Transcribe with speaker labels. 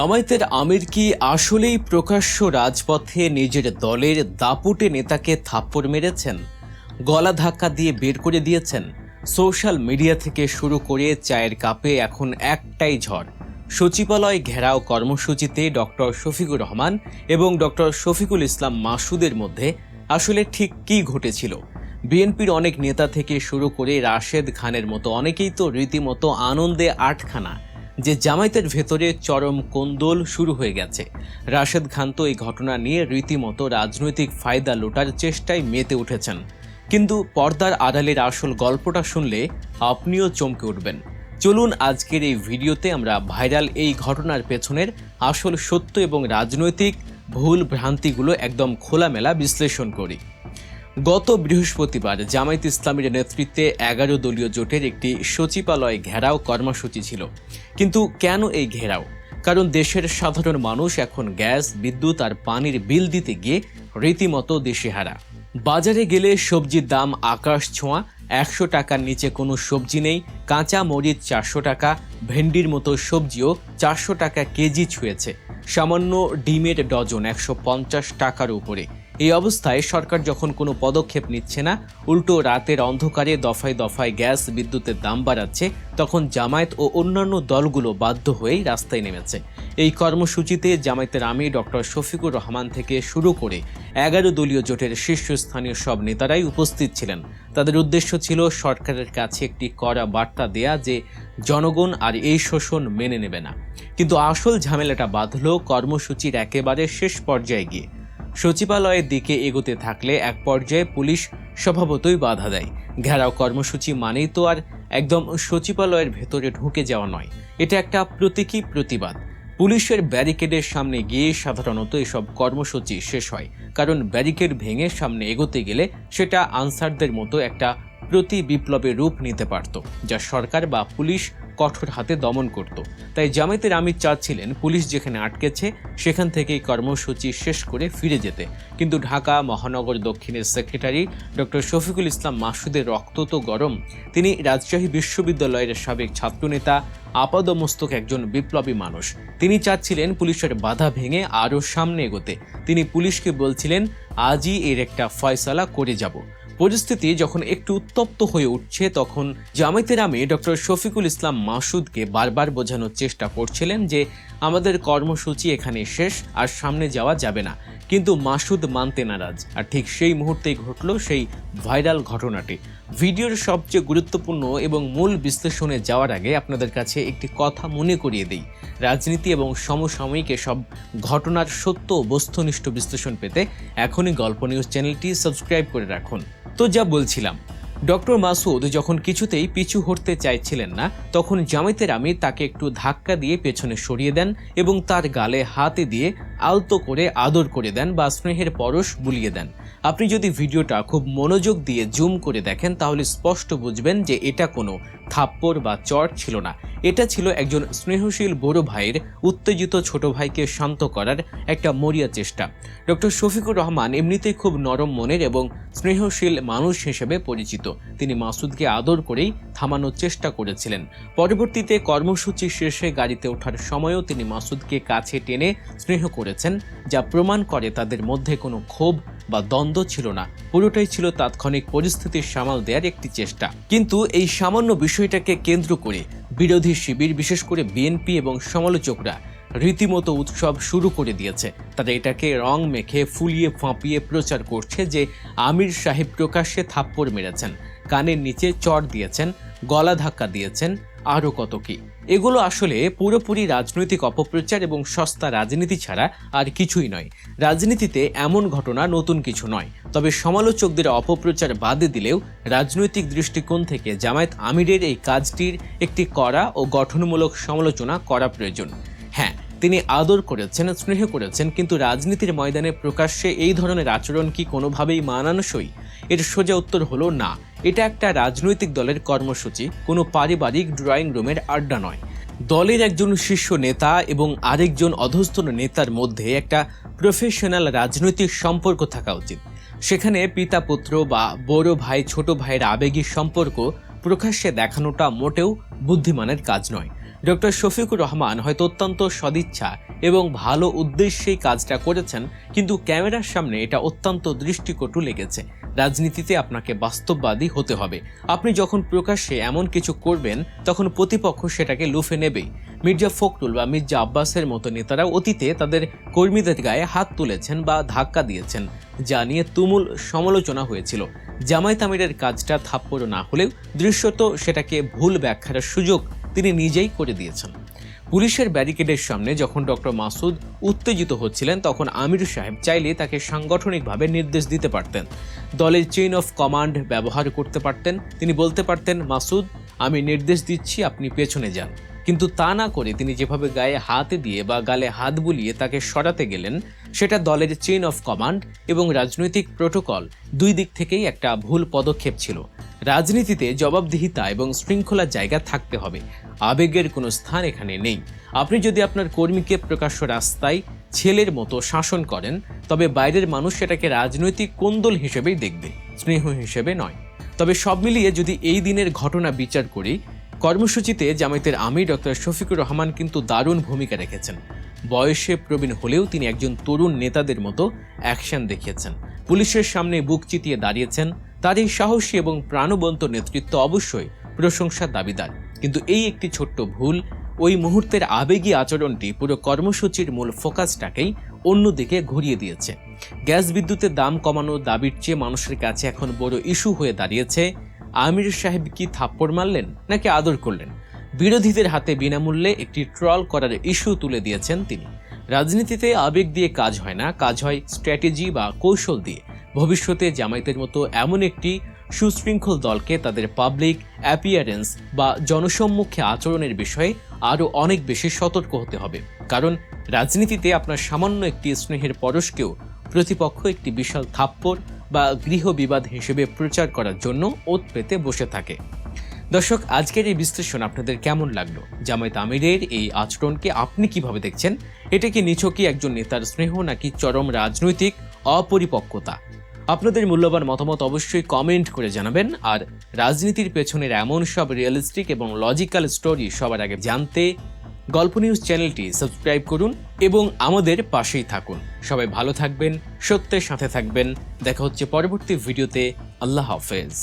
Speaker 1: জামায়াতের আমির কি আসলেই প্রকাশ্য রাজপথে নিজের দলের দাপুটে নেতাকে থাপ্পড় মেরেছেন, গলা ধাক্কা দিয়ে বের করে দিয়েছেন? সোশ্যাল মিডিয়া থেকে শুরু করে চায়ের কাপে এখন একটাই ঝড়। সচিবালয় ঘেরাও কর্মসূচিতে ডক্টর শফিকুর রহমান এবং ডক্টর শফিকুল ইসলাম মাসুদের মধ্যে আসলে ঠিক কী ঘটেছিল? বিএনপির অনেক নেতা থেকে শুরু করে রাশেদ খানের মতো অনেকেই তো রীতিমতো আনন্দে আটখানা যে জামায়াতের ভেতরে চরম কোন্দল শুরু হয়ে গেছে। রাশেদ খান তো এই ঘটনা নিয়ে রীতিমতো রাজনৈতিক ফায়দা লোটার চেষ্টায় মেতে উঠেছেন, কিন্তু পর্দার আড়ালের আসল গল্পটা শুনলে আপনিও চমকে উঠবেন। চলুন আজকের এই ভিডিওতে আমরা ভাইরাল এই ঘটনার পেছনের আসল সত্য এবং রাজনৈতিক ভুল ভ্রান্তিগুলো একদম খোলামেলা বিশ্লেষণ করি। গত বৃহস্পতিবার জামায়াত ইসলামীর নেতৃত্বে 11 দলীয় জোটের একটি সচিবালয় ঘেরাও কর্মসূচি ছিল। কিন্তু কেন এই ঘেরাও? কারণ দেশের সাধারণ মানুষ এখন গ্যাস, বিদ্যুৎ আর পানির বিল দিতে গিয়ে রীতিমতো দিশেহারা। বাজারে গেলে সবজির দাম আকাশ ছোঁয়া, 100 টাকার নিচে কোনো সবজি নেই। কাঁচা মরিচ 400 টাকা, ভেন্ডির মতো সবজিও 400 টাকা কেজি ছুঁয়েছে। সামান্য ডিমের ডজন 150 টাকার উপরে। এই অবস্থায় সরকার যখন কোনো পদক্ষেপ নিচ্ছে না, উল্টো রাতের অন্ধকারে দফায় দফায় গ্যাস, বিদ্যুতের দাম বাড়াচ্ছে, তখন জামায়াত ও অন্যান্য দলগুলো বাধ্য হয়েই রাস্তায় নেমেছে। এই কর্মসূচিতে জামায়াতের আমির ডক্টর শফিকুর রহমান থেকে শুরু করে 11 দলীয় জোটের শীর্ষস্থানীয় সব নেতারাই উপস্থিত ছিলেন। তাদের উদ্দেশ্য ছিল সরকারের কাছে একটি কড়া বার্তা দেয়া যে জনগণ আর এই শোষণ মেনে নেবে না। কিন্তু আসল ঝামেলাটা বাঁধল কর্মসূচির একেবারে শেষ পর্যায়ে গিয়ে। সচিবালয়ের দিকে এগোতে থাকলে এক পর্যায়ে পুলিশ স্বভাবতই বাধা দেয়। ঘেরাও কর্মসূচি মানেই তো আর একদম সচিবালয়ের ভেতরে ঢুকে যাওয়া নয়, এটা একটা প্রতীকী প্রতিবাদ। পুলিশের ব্যারিকেডের সামনে গিয়ে সাধারণত এসব কর্মসূচি শেষ হয়, কারণ ব্যারিকেড ভেঙে সামনে এগোতে গেলে সেটা আনসারদের মতো একটা প্রতি বিপ্লবের রূপ নিতে পারত, যা সরকার বা পুলিশ কঠোর হাতে দমন করত। তাই জামায়াতের আমির চাচ্ছিলেন পুলিশ যেখানে আটকেছে সেখান থেকেই কর্মসূচি শেষ করে ফিরে যেতে। কিন্তু ঢাকা মহানগর দক্ষিণের সেক্রেটারি ডক্টর শফিকুল ইসলাম মাসুদের রক্ত তো গরম। তিনি রাজশাহী বিশ্ববিদ্যালয়ের সাবেক ছাত্রনেতা, আপাদমস্তক একজন বিপ্লবী মানুষ। তিনি চাচ্ছিলেন পুলিশের বাধা ভেঙে আরও সামনে এগোতে। তিনি পুলিশকে বলছিলেন, আজই এর একটা ফয়সালা করে যাব। পরিস্থিতি যখন একটু উত্তপ্ত হয়ে উঠছে, তখন জামায়াতের আমির ডক্টর শফিকুল ইসলাম মাসুদকে বারবার বোঝানোর চেষ্টা করছিলেন যে আমাদের কর্মসূচি এখানে শেষ, আর সামনে যাওয়া যাবে না। কিন্তু মাসুদ মানতে নারাজ। আর ঠিক সেই মুহূর্তেই ঘটল সেই ভাইরাল ঘটনাটি। ভিডিওর সবচেয়ে গুরুত্বপূর্ণ এবং মূল বিশ্লেষণে যাওয়ার আগে আপনাদের কাছে একটি কথা মনে করিয়ে দিই। রাজনীতি এবং সমসাময়িক এসব ঘটনার সত্য ও বস্তুনিষ্ঠ বিশ্লেষণ পেতে এখনই গল্প নিউজ চ্যানেলটি সাবস্ক্রাইব করে রাখুন। তো যা বলছিলাম, ডক্টর মাসুদ যখন কিছুতেই পিছু হটতে চাইছিলেন না, তখন জামায়াতের আমির তাকে একটু ধাক্কা দিয়ে পেছনে সরিয়ে দেন এবং তার গালে হাতে দিয়ে আলতো করে আদর করে দেন বা স্নেহের পরশ বুলিয়ে দেন। আপনি যদি ভিডিওটা খুব মনোযোগ দিয়ে জুম করে দেখেন তাহলে স্পষ্ট বুঝবেন যে এটা কোনো থাপ্পড় বা চড় ছিল না। এটা ছিল একজন স্নেহশীল বড় ভাইয়ের উত্তেজিত ছোট ভাইকে শান্ত করার একটা মরিয়া চেষ্টা। ডক্টর শফিকুর রহমান এমনিতেই খুব নরম মনের এবং স্নেহশীল মানুষ হিসেবে পরিচিত। তিনি মাসুদকে আদর করেই থামানোর চেষ্টা করেছিলেন। পরবর্তীতে কর্মসূচি শেষে গাড়িতে ওঠার সময়ও তিনি মাসুদকে কাছে টেনে স্নেহ করেছেন, যা প্রমাণ করে তাদের মধ্যে কোনো ক্ষোভ বা দ্বন্দ্ব ছিল না। পুরোটাই ছিল তাৎক্ষণিক পরিস্থিতি সামাল দেওয়ার একটি চেষ্টা। কিন্তু এই সামান্য বিষয়টাকে কেন্দ্র করে বিরোধী শিবির, বিশেষ করে বিএনপি এবং সমালোচকরা রীতিমতো উৎসব শুরু করে দিয়েছে। তারা এটাকে রং মেখে ফুলিয়ে ফাঁপিয়ে প্রচার করছে যে আমির সাহেব প্রকাশ্যে থাপ্পড় মেরেছেন, কানের নিচে চড় দিয়েছেন, গলা ধাক্কা দিয়েছেন, আরও কত কি। এগুলো আসলে পুরোপুরি রাজনৈতিক অপপ্রচার এবং সস্তা রাজনীতি ছাড়া আর কিছুই নয়। রাজনীতিতে এমন ঘটনা নতুন কিছু নয়, তবে সমালোচকদের অপপ্রচার বাদে দিলেও রাজনৈতিক দৃষ্টিকোণ থেকে জামায়াত আমিরের এই কাজটির একটি কড়া ও গঠনমূলক সমালোচনা করা প্রয়োজন। হ্যাঁ, তিনি আদর করেছেন, স্নেহ করেছেন, কিন্তু রাজনীতির ময়দানে প্রকাশ্যে এই ধরনের আচরণ কি কোনোভাবেই মানানসই? এর সোজা উত্তর হলো না। এটা একটা রাজনৈতিক দলের কর্মসূচি, কোনো পারিবারিক ড্রয়িং রুমের আড্ডা নয়। দলের একজন শীর্ষ নেতা এবং আরেকজন অধস্তন নেতার মধ্যে একটা প্রফেশনাল রাজনৈতিক সম্পর্ক থাকা উচিত। সেখানে পিতা পুত্র বা বড় ভাই ছোট ভাইয়ের আবেগী সম্পর্ক প্রকাশ্যে দেখানোটা মোটেও বুদ্ধিমানের কাজ নয়। ডক্টর শফিকুর রহমান হয়তো অত্যন্ত সদিচ্ছা এবং ভালো উদ্দেশ্যেই কাজটা করেছেন, কিন্তু ক্যামেরার সামনে এটা অত্যন্ত দৃষ্টিকটু লেগেছে। রাজনীতিতে আপনাকে বাস্তববাদী হতে হবে। আপনি যখন প্রকাশ্যে এমন কিছু করবেন তখন প্রতিপক্ষ সেটাকে লুফে নেবেই। মির্জা ফখরুল বা মির্জা আব্বাসের মতো নেতারা অতীতে তাদের কর্মীদের গায়ে হাত তুলেছেন বা ধাক্কা দিয়েছেন, যা নিয়ে তুমুল সমালোচনা হয়েছিল। জামায়াত আমিরের কাজটা থাপ্পড় না হলেও দৃশ্যত সেটাকে ভুল ব্যাখ্যার সুযোগ তিনি নিজেই করে দিয়েছেন। পুলিশের ব্যারিকেডের সামনে যখন ডক্টর মাসুদ উত্তেজিত হচ্ছিলেন তখন আমির সাহেব চাইলে তাকে সাংগঠনিকভাবে নির্দেশ দিতে পারতেন, দলের চেইন অফ কমান্ড ব্যবহার করতে পারতেন। তিনি বলতে পারতেন, মাসুদ আমি নির্দেশ দিচ্ছি, আপনি পেছনে যান। কিন্তু তা না করে তিনি যেভাবে গায়ে হাত দিয়ে বা গালে হাত বুলিয়ে তাকে সরাতে গেলেন, সেটা দলের চেইন অফ কমান্ড এবং রাজনৈতিক প্রোটোকল দুই দিক থেকেই একটা ভুল পদক্ষেপ ছিল। রাজনীতিতে জবাবদিহিতা এবং শৃঙ্খলার জায়গা থাকতে হবে, আবেগের কোনো স্থান এখানে নেই। আপনি যদি আপনার কর্মীকে প্রকাশ্য রাস্তায় ছেলের মতো শাসন করেন, তবে বাইরের মানুষ সেটাকে রাজনৈতিক কোন্দল হিসেবেই দেখবে, স্নেহ হিসেবে নয়। তবে সব মিলিয়ে যদি এই দিনের ঘটনা বিচার করি, কর্মসূচিতে জামায়াতের আমির ডক্টর শফিকুর রহমান কিন্তু দারুণ ভূমিকা রেখেছেন। বয়সে প্রবীণ হলেও তিনি একজন তরুণ নেতাদের মতো অ্যাকশন দেখিয়েছেন, পুলিশের সামনে বুক চিতিয়ে দাঁড়িয়েছেন। তার এই সাহসী এবং প্রাণবন্ত নেতৃত্ব অবশ্যই প্রশংসার দাবিদার। কিন্তু এই একটি ছোট্ট ভুল, ওই মুহূর্তের আবেগী আচরণটি পুরো কর্মসূচির মূল ফোকাসটাকেই অন্যদিকে ঘুরিয়ে দিয়েছে। গ্যাস বিদ্যুতের দাম কমানোর দাবির চেয়ে মানুষের কাছে এখন বড় ইস্যু হয়ে দাঁড়িয়েছে আমির সাহেব কি থাপ্পড় মারলেন নাকি আদর করলেন। বিরোধীদের হাতে বিনামূল্যে একটি ট্রল করার ইস্যু তুলে দিয়েছেন তিনি। রাজনীতিতে আবেগ দিয়ে কাজ হয় না, কাজ হয় স্ট্র্যাটেজি বা কৌশল দিয়ে। ভবিষ্যতে জামায়াতের মতো এমন একটি সুশৃঙ্খল দলকে তাদের পাবলিক অ্যাপিয়ারেন্স বা জনসম্মুখে আচরণের বিষয়ে আরও অনেক বেশি সতর্ক হতে হবে। কারণ রাজনীতিতে আপনার সামান্য একটি স্নেহের পরশকেও প্রতিপক্ষ একটি বিশাল থাপ্পড় বা গৃহবিবাদ হিসেবে প্রচার করার জন্য ওত পেতে বসে থাকে। দর্শক, আজকের এই বিশ্লেষণ আপনাদের কেমন লাগলো? জামায়াত আমিরের এই আচরণকে আপনি কিভাবে দেখছেন? এটা কি নিছকই একজন নেতার স্নেহ নাকি চরম রাজনৈতিক অপরিপক্কতা? আপনাদের মূল্যবান মতামত অবশ্যই কমেন্ট করে জানাবেন। আর রাজনীতির পেছনের এমন সব রিয়েলিস্টিক এবং লজিক্যাল স্টোরি সবার আগে জানতে গল্প নিউজ চ্যানেলটি সাবস্ক্রাইব করুন এবং আমাদের পাশেই থাকুন। সবাই ভালো থাকবেন, সত্যের সাথে থাকবেন। দেখা হচ্ছে পরবর্তী ভিডিওতে। আল্লাহ হাফেজ।